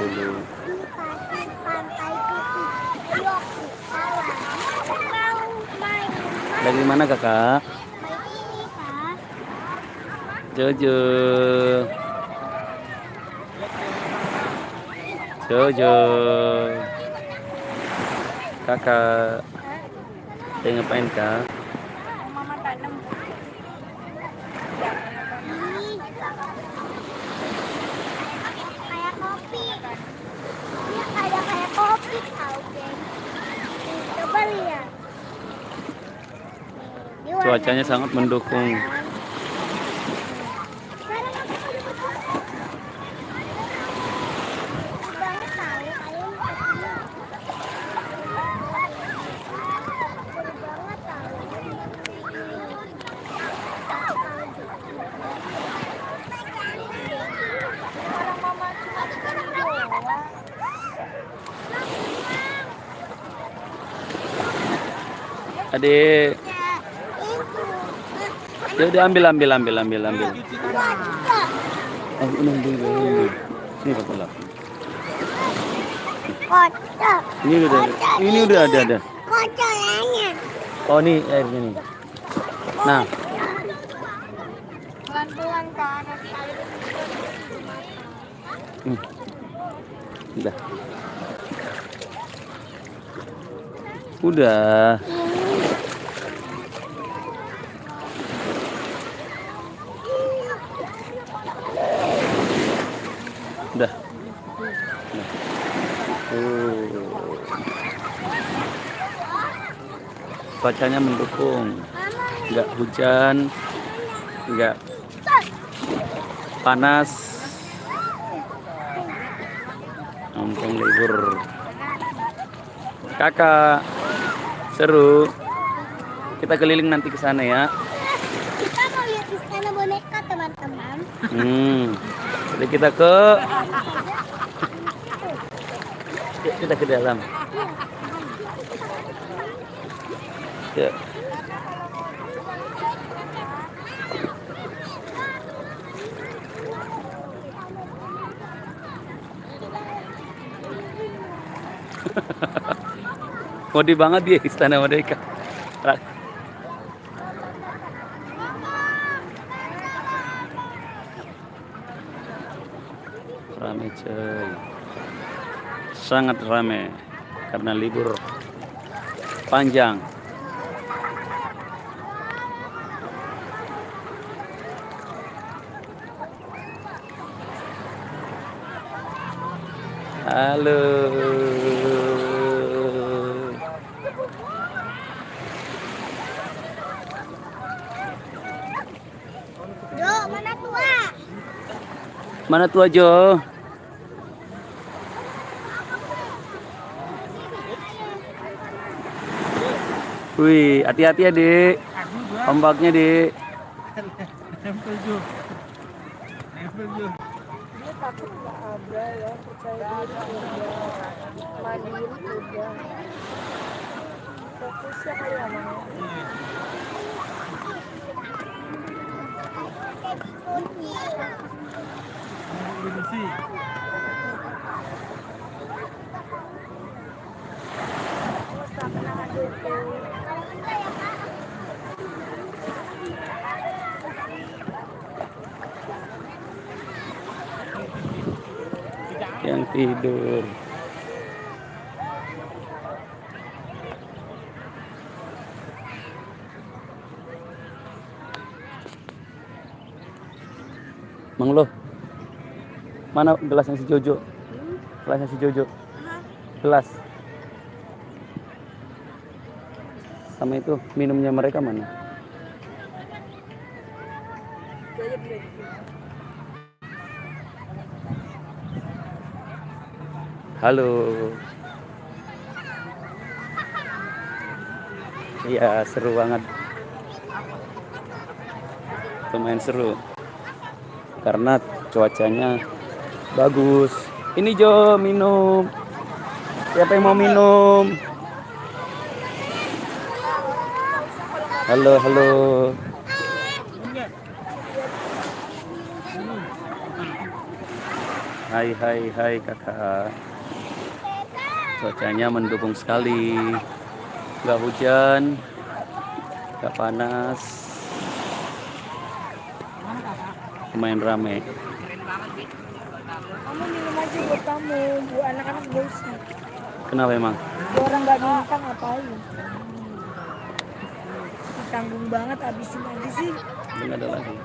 dulu. Di pasir pantai Putih Yogyakarta. Mau main Dari mana kakak? main ini Pak. Jojo. Jojo. Kakak. Saya ngapain kak? Mama tanam. Ini kayak kopi. Ini kayak kopi tahu geng. Coba lihat. Ini Cuacanya warnanya sangat mendukung. sekarang aku mau dapat kopi. Banget tahu kalian kopinya. Seru banget tahu. Orang mama cuma segini doang. Adik. Ya, itu. Ya udah ambil. Dua, tiga. Ambil. Sini pakai lap. Kocok. Ini udah ada. Kocolannya. Oh nih airnya nih. Nah, Pelan-pelan kanan air. udah. Udah. Udah. Cuacanya mendukung. Nggak hujan, nggak panas. Mumpung libur. Kakak, seru. Kita keliling nanti ke sana ya. Kita mau lihat istana boneka teman-teman. Jadi kita ke dalam. Ya. Modi banget dia istana merdeka. Rame coy. Sangat rame karena libur panjang. Halo. Jo, mana tua? Mana tua Jo? Wih, hati-hati ya, Dik. Ombaknya, Dik. Dia takut nggak ada ya, percaya diri udah, mandiri udah. Fokusnya kali ya mama. Yang tidur. Mang lo, mana gelasnya si Jojo? Gelasnya si Jojo. Gelas. Sama itu minumnya mereka mana? Halo. Iya, seru banget. Lumayan seru. Karena cuacanya bagus. Ini Jo, minum. Siapa yang mau minum? Halo, halo. Hai kakak. Cuacanya mendukung sekali. Nggak hujan, nggak panas. Lumayan rame. Kamu minum aja buat kamu, bu anak-anak gak usah. Kenapa emang? Orang nggak minta ngapain? Tanggung banget, habisin aja sih. Nggak ada lagi.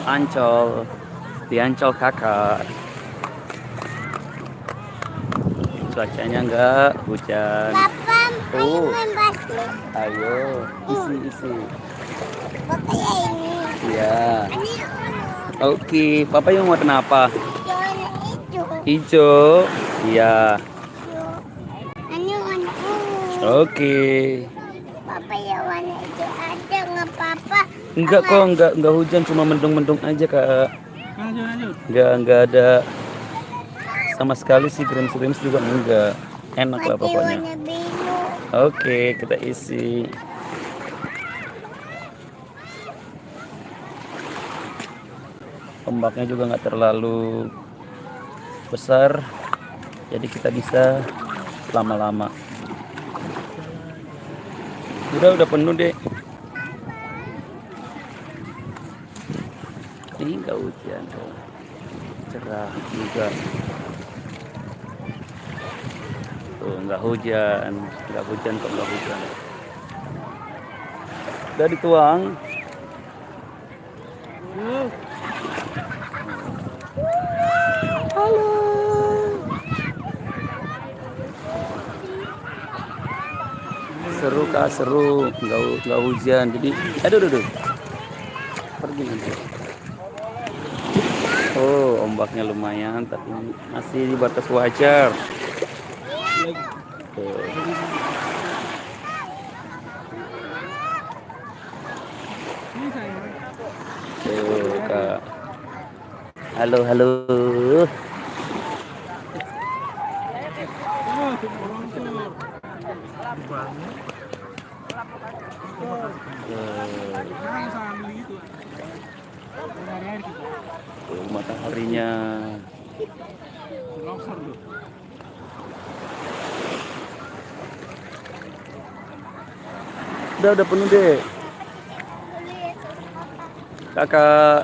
Ancol, di Ancol kakak. Cuacanya nggak hujan. Papa, Oh, main basket. ayo isi. Papa ya ini. Iya. Ini Oke, papa yang warna apa? warna hijau. Hijau. Iya. Ini warna ungu. Oke. Papa ya warna hijau aja nggak papa. Enggak kok, enggak hujan, cuma mendung-mendung aja kak. Enggak ada sama sekali sih, gerimis juga enggak. Enak lah Pakai pokoknya. warna biru. Oke, kita isi. Ombaknya juga nggak terlalu besar, jadi kita bisa lama-lama. Udah penuh deh. Ini nggak hujan tuh, cerah juga. Tuh nggak hujan kok nggak hujan. Udah dituang. Halo. Seru kak, seru, nggak hujan, jadi aduh pergi nanti. Oh, ombaknya lumayan tapi masih di batas wajar. Tuh. Tuh kak, halo Tuh, mataharinya. Udah penuh deh. Kakak.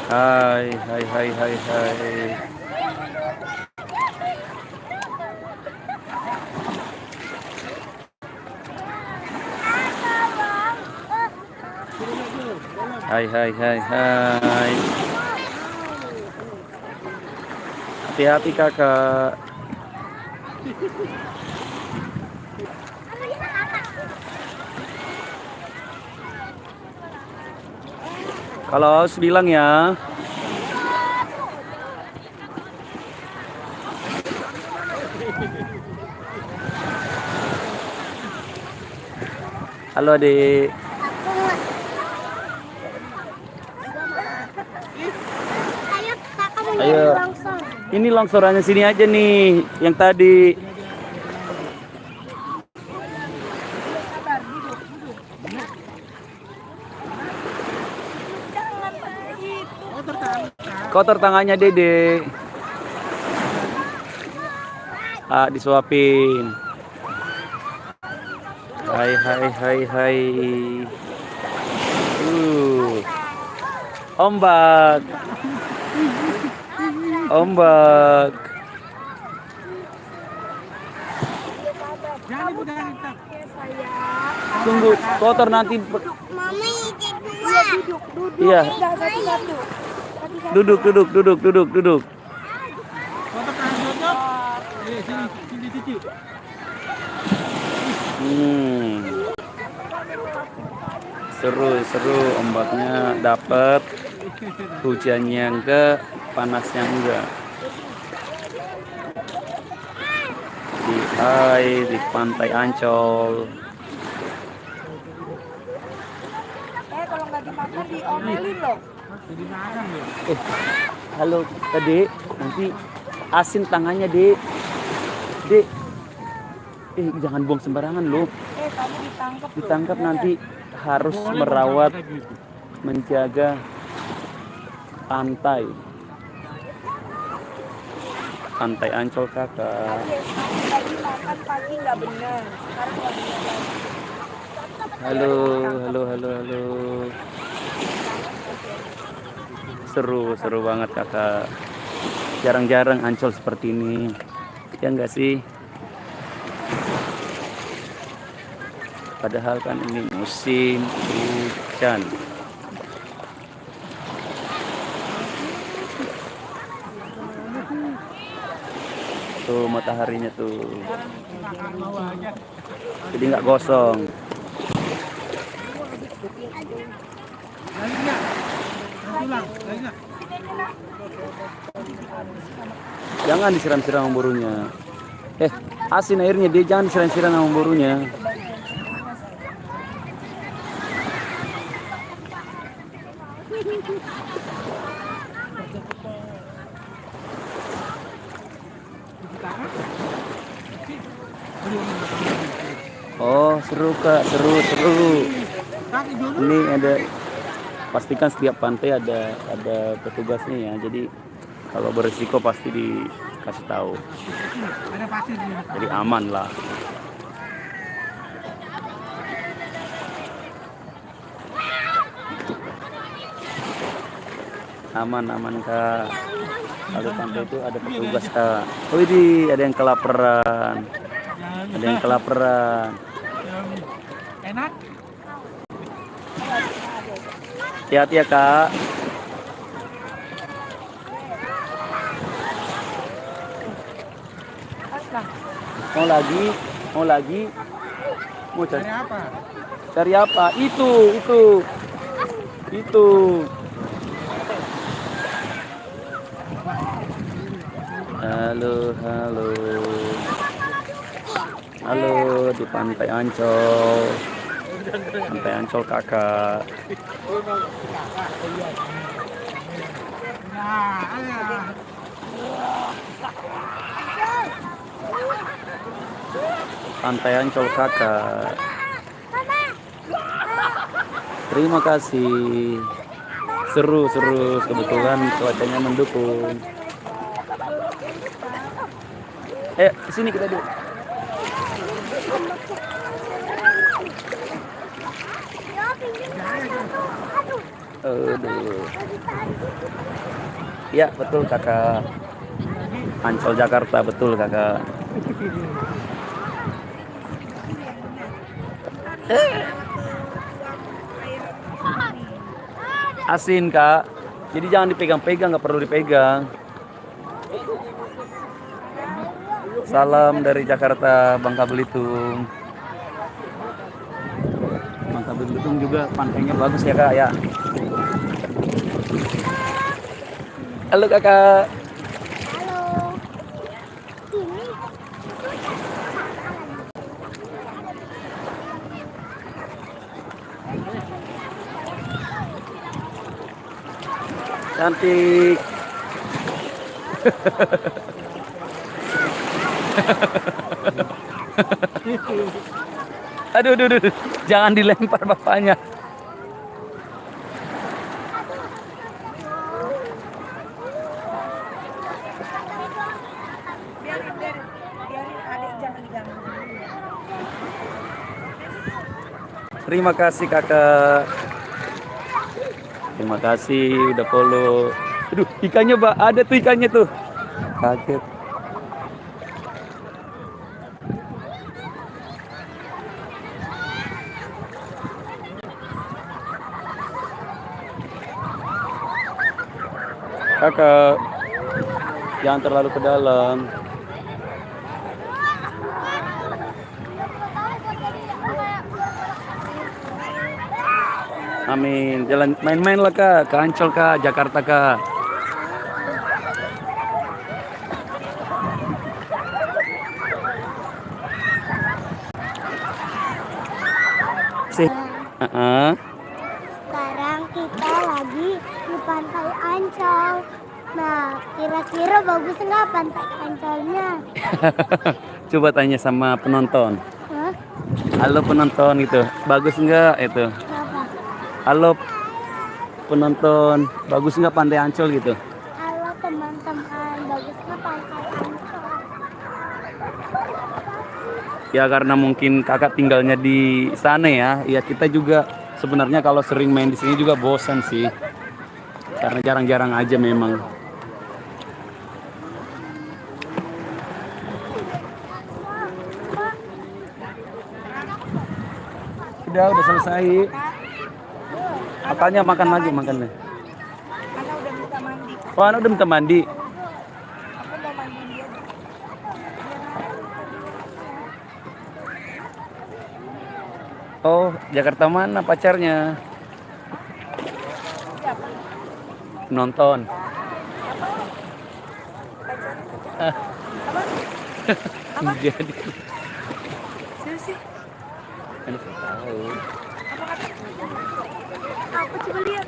Hai. Hai. Hati-hati kakak. Kalau harus bilang ya. Halo adik. Ayo kakak mau Ayo. nyari longsor. Ini longsorannya sini aja nih, yang tadi. Kotor tangannya Dede. Disuapin. Hai. Ombak. Tunggu, kotor nanti. Mama ijek dua. Duduk. Iya. Enggak, satu-satu. Duduk. Seru, ombaknya dapat, hujannya enggak, panasnya enggak. Di pantai Ancol. Kalau nggak dimakan diomelin loh. Halo tadi, nanti asin tangannya Dek. Jangan buang sembarangan loh. Kamu ditangkap. Ditangkap nanti harus merawat, menjaga pantai. Pantai Ancol kakak. Tadi makan pagi nggak benar. Sekarang nggak benar. Halo, halo, halo, halo. Seru banget kakak. Jarang-jarang Ancol seperti ini. Ya enggak sih? Padahal kan ini musim hujan. Tuh mataharinya tuh. Jadi nggak gosong. Jangan disiram-siram sama burunya. Asin airnya, dia jangan disiram-siram sama burunya. Oh, seru kak, seru. Ini ada, pastikan setiap pantai ada petugasnya ya. Jadi kalau berisiko pasti dikasih tahu. Jadi aman lah. Aman kak. Kalau pantai itu ada petugas kak. Oh ini ada yang kelaparan. Enak. Hati-hati ya kak. Mau lagi. Mau cari apa? Cari apa? Itu. Halo di Pantai Ancol. Pantai Ancol kakak. Pantai Ancol kakak. Terima kasih. Seru. Kebetulan cuacanya mendukung. Sini kita dulu. Aduh. Ya betul kakak. Ancol Jakarta betul kakak. Asin kak. Jadi jangan dipegang-pegang, nggak perlu dipegang. Salam dari Jakarta, Bangka Belitung. Bangka Belitung juga pantainya bagus ya kak ya. Halo kakak. Cantik. Aduh. Jangan dilempar bapaknya. Biarin adik jangan diganggu. Terima kasih kakak. Terima kasih udah follow. Aduh, ikannya Mbak, ada tuh ikannya tuh. Kaget. Kakak, jangan terlalu ke dalam. Amin. Jalan main-main lah kak, ke Ancol kak, Jakarta kak. Sekarang kita lagi di Pantai Ancol. Nah, kira-kira bagus nggak Pantai Ancolnya? Coba tanya sama penonton. Hah? Halo penonton gitu. Bagus enggak itu? Kenapa? Halo penonton, bagus nggak Pantai Ancol gitu? Halo teman-teman, bagusnya Pantai Ancol. Ya karena mungkin kakak tinggalnya di sana ya. Ya kita juga sebenarnya kalau sering main di sini juga bosan sih. Karena jarang-jarang aja memang. Udah selesai. Makanya makan lagi makannya. Karena udah minta mandi. Oh, anak udah minta mandi. Aku mau mandi dia. Oh, Jakarta mana pacarnya? Nonton. Jadi. Siapa sih? Kan saya tahu. Apa coba lihat?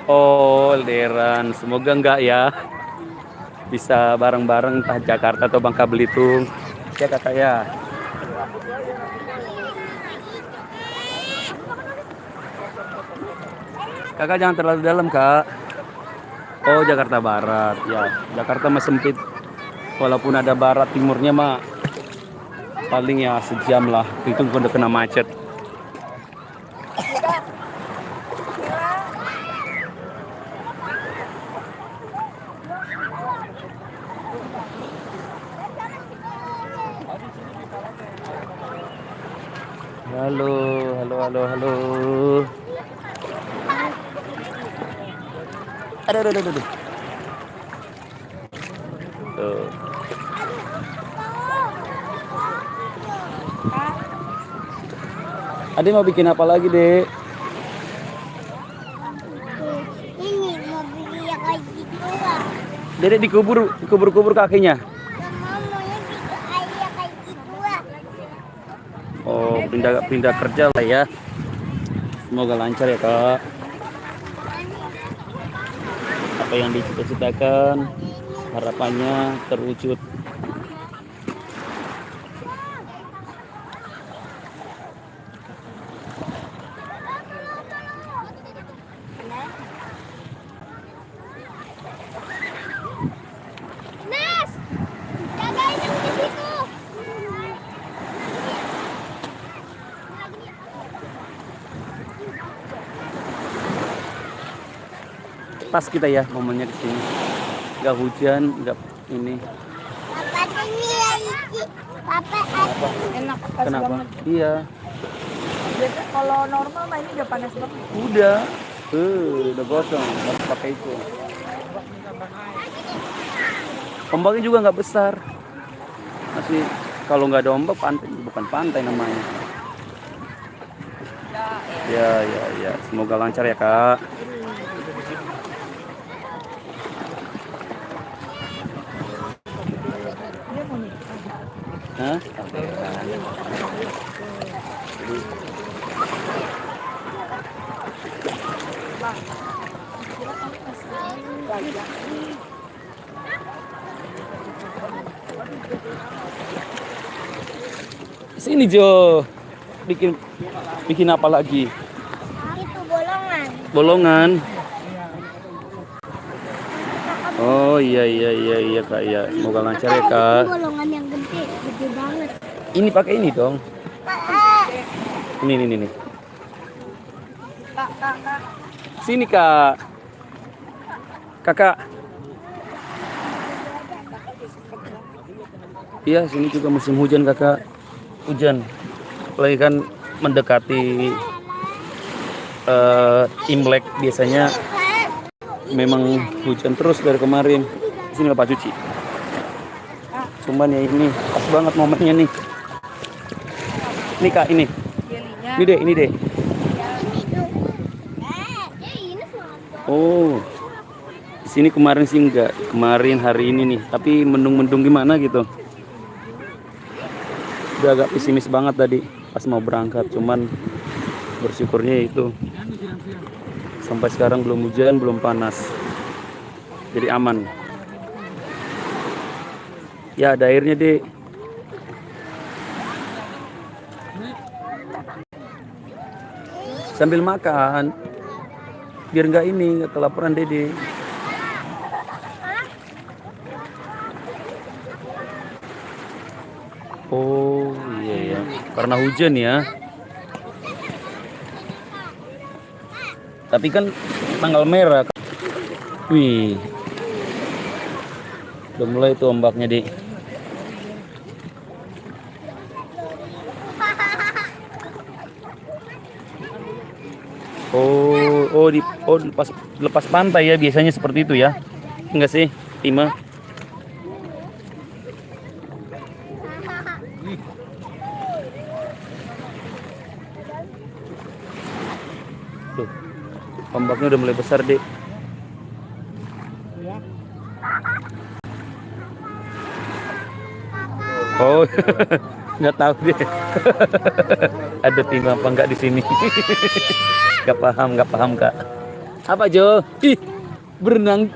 Oh, Leran. Semoga enggak ya. Bisa bareng-bareng entah Jakarta atau Bangka Belitung. Ya kakak ya. Kakak jangan terlalu dalam kak. Oh Jakarta Barat ya. Jakarta mah sempit. Walaupun ada barat timurnya mah paling ya sejam lah. Itu udah kena macet. Halo, halo, halo, halo. Aduh. Tuh. Ade mau bikin apa lagi, Dek? Ini mau beli yang kayak gitu lah. Dedek dikubur kakinya. Sama maunya gitu aja kayak gitu lah. Oh, pindah kerja lah ya. Semoga lancar ya, Kak. Apa yang dicita-citakan, harapannya terwujud. Nas, jagain yang di situ. Pas kita ya momennya di sini. Nggak hujan, nggak ini. Papa ini ya Iki. Papa enak pas Kenapa? banget. Iya. Biasa kalau normal mah ini udah panas banget. Udah. Udah gosong. Harus pakai itu. Ombaknya juga nggak besar. Masih kalau nggak ada ombak pantai bukan pantai namanya. Ya. Semoga lancar ya kak. Hah? Sini Jo. Bikin apa lagi? Itu bolongan. Bolongan. Oh iya kak ya. Semoga lancar ya kak. Bolongan yang gede banget. Ini pakai ini dong. Ini. Kak. Sini kak. Kakak. Iya sini juga musim hujan kakak. Hujan. Apalagi kan mendekati Imlek biasanya memang hujan terus dari kemarin. Sini Bapak cuci. Cuman ya ini pas banget momennya nih. Ini kak ini. Ini deh. Oh. Di sini kemarin sih enggak. Kemarin hari ini nih. Tapi mendung-mendung gimana gitu. Udah agak pesimis banget tadi pas mau berangkat. Cuman bersyukurnya itu sampai sekarang belum hujan, belum panas. Jadi aman. Ya, ada airnya, Dek. Sambil makan. Biar nggak ini, nggak kelaparan, Dede. Oh, iya ya. Karena hujan ya. Tapi kan tanggal merah. Wih. Udah mulai tuh ombaknya, Dek. Lepas pantai ya biasanya seperti itu ya. Enggak sih, Tima? Tuh. Ombaknya udah mulai besar, Dek. Oh, nggak tahu deh. Ada Tima apa nggak di sini? Nggak paham Kak. Apa Jo? Ih, berenang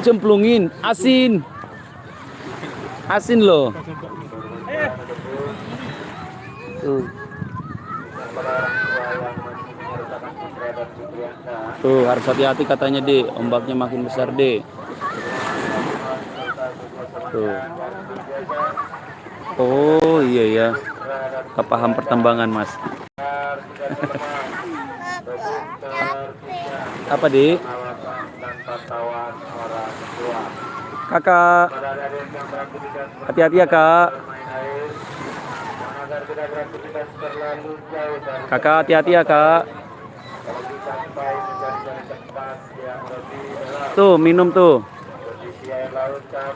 cemplungin, asin loh. Tuh harus hati-hati katanya deh, ombaknya makin besar deh. Tuh. Oh iya ya, nggak paham pertambangan Mas. Apa Dik? Kakak, hati-hati ya Kak. Kakak hati-hati ya Kak. Tuh minum tuh.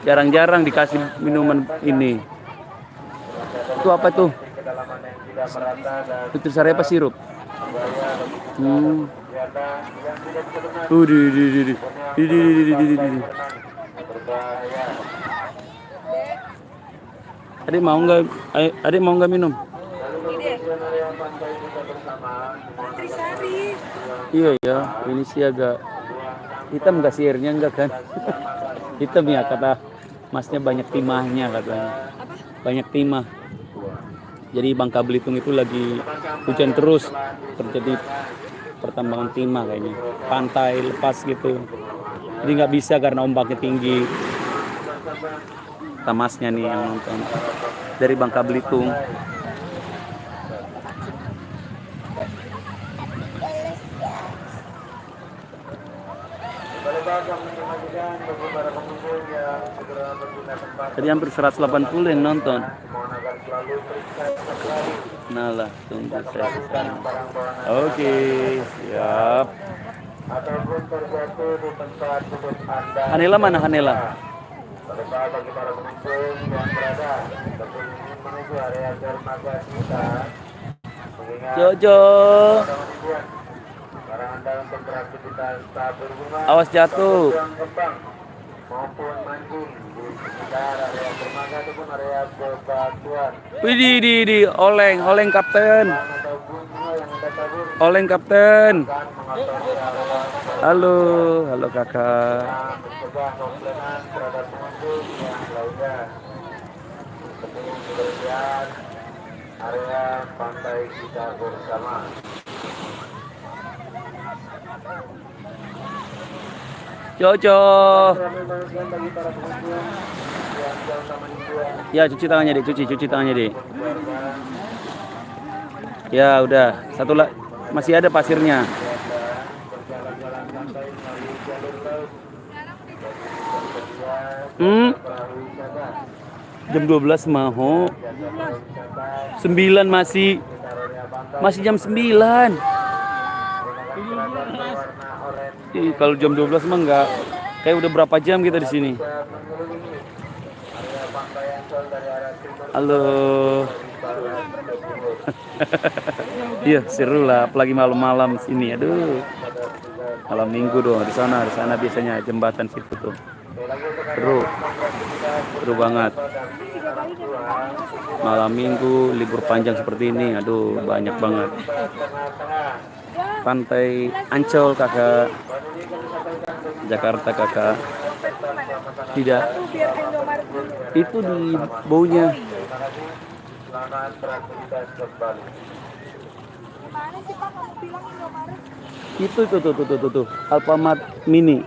Jarang-jarang dikasih minuman ini. Itu apa tuh? Nutrisari apa sirup? Adik mau nggak minum? Nutrisari. Iya ya, ini sih agak hitam nggak sih airnya enggak kan? Hitam ya kata Masnya, banyak timahnya katanya. Banyak timah. Jadi Bangka Belitung itu lagi hujan terus, terjadi pertambangan timah kayaknya. Pantai lepas gitu. Jadi nggak bisa karena ombaknya tinggi. Tamasnya nih yang nonton dari Bangka Belitung. Tadi hampir 180 yang nonton. Nah lah, tunggu saya kesana. Oke, siap. Hanela mana Hanela? Jojo. Awas jatuh. Widih, oleng kapten. Oleng kapten. Halo kakak. Area pantai kita bersama. Jojo. Ya cuci tangannya deh, cuci tangannya deh. Ya udah, satu lagi masih ada pasirnya. Jam 12 maho. 9 masih jam 9. Kalau jam 12 mah enggak. Kayak udah berapa jam kita di sini. Halo. Iya, seru lah apalagi malam-malam sini. Aduh. Malam Minggu dong di sana biasanya jembatan situ tuh. Seru banget. Malam Minggu libur panjang seperti ini, aduh banyak banget. Pantai Ancol kakak, Jakarta kakak. Tidak. Itu di baunya. Gimana sih Pak kamu bilang Indomaret? Itu tuh. Alfamart Mini.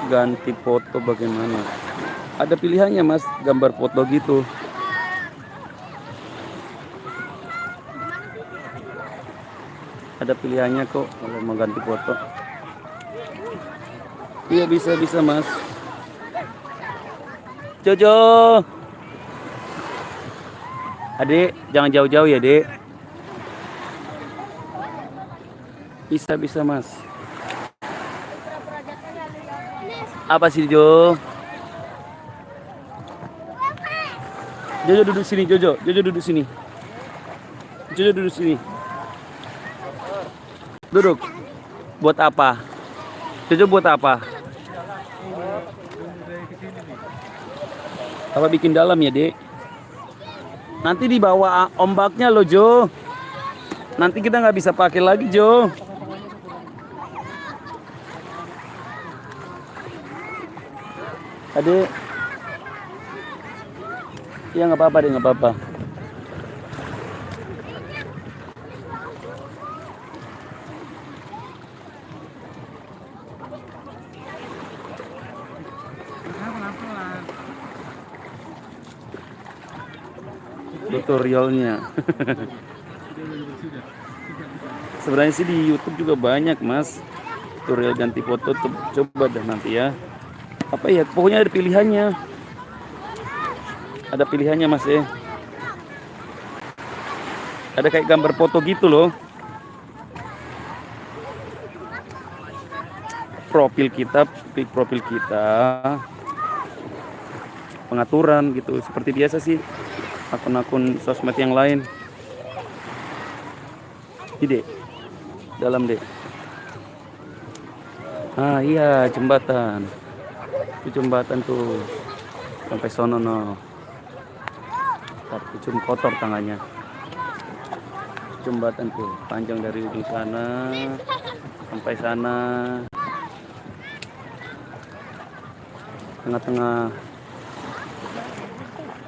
Ganti foto bagaimana? Ada pilihannya Mas, gambar foto gitu. Ada pilihannya kok kalau mau ganti foto. Iya bisa Mas. Jojo. Adik, jangan jauh-jauh ya, Dek. Bisa Mas. Apa sih, Jo? Jojo duduk sini, Jojo. Jojo duduk sini. Jojo duduk sini. Duduk. Buat apa? Jojo buat apa? Apa bikin dalam ya, Dek? Nanti dibawa ombaknya loh, Jo. Nanti kita nggak bisa pakai lagi, Jo. Adik. Ya nggak apa-apa deh, nggak apa-apa. Tutorialnya. Sebenarnya sih di YouTube juga banyak Mas tutorial ganti foto. Coba dah nanti ya. Apa ya? Pokoknya ada pilihannya. Ada pilihannya Mas ya. Ada kayak gambar foto gitu loh. Klik profil kita. Pengaturan gitu. Seperti biasa sih akun-akun sosmed yang lain. Dek, dalam Dek. Ah iya, jembatan. Itu jembatan tuh sampai sono no. Tapi cuma kotor tangannya. Jembatan tuh panjang dari ujung sana sampai sana.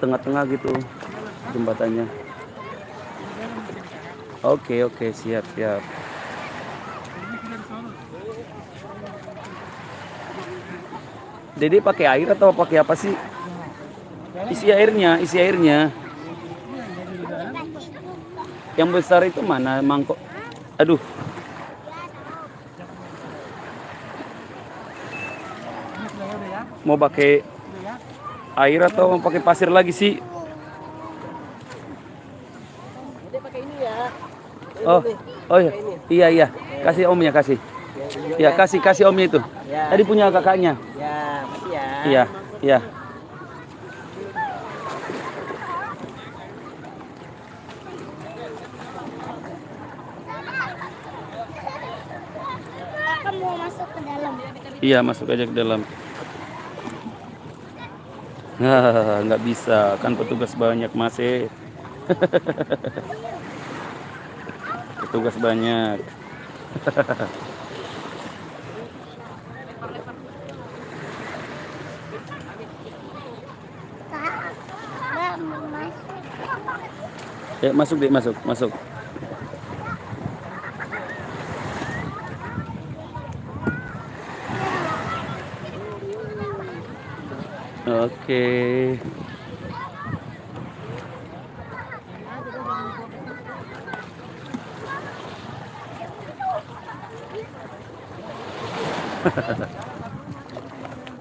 Tengah-tengah gitu jembatannya. Oke, siap. Dede pakai air atau pakai apa sih? Isi airnya. Yang besar itu mana mangkok? Aduh. Mau pakai air atau mau pakai pasir lagi sih? Oh iya. Kasih omnya kasih. Ya kasih omnya itu. Tadi punya kakaknya. Ya, makasih ya. Iya. Kakak mau masuk ke dalam. Iya, masuk aja ke dalam. Nah, nggak bisa, kan petugas banyak masih. Petugas banyak. Kak, mau masuk. Masuk. Masuk. Oke.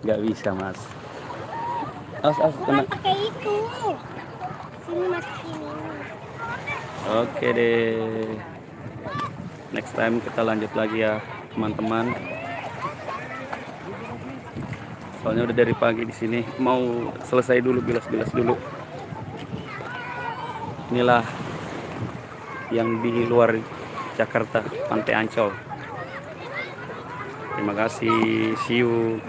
Nggak bisa Mas. Kena. Pakai itu. Sini masukin. Oke deh. Next time kita lanjut lagi ya teman-teman. Soalnya udah dari pagi di sini, mau selesai dulu bilas-bilas dulu. Inilah yang di luar Jakarta, Pantai Ancol. Terima kasih, see you.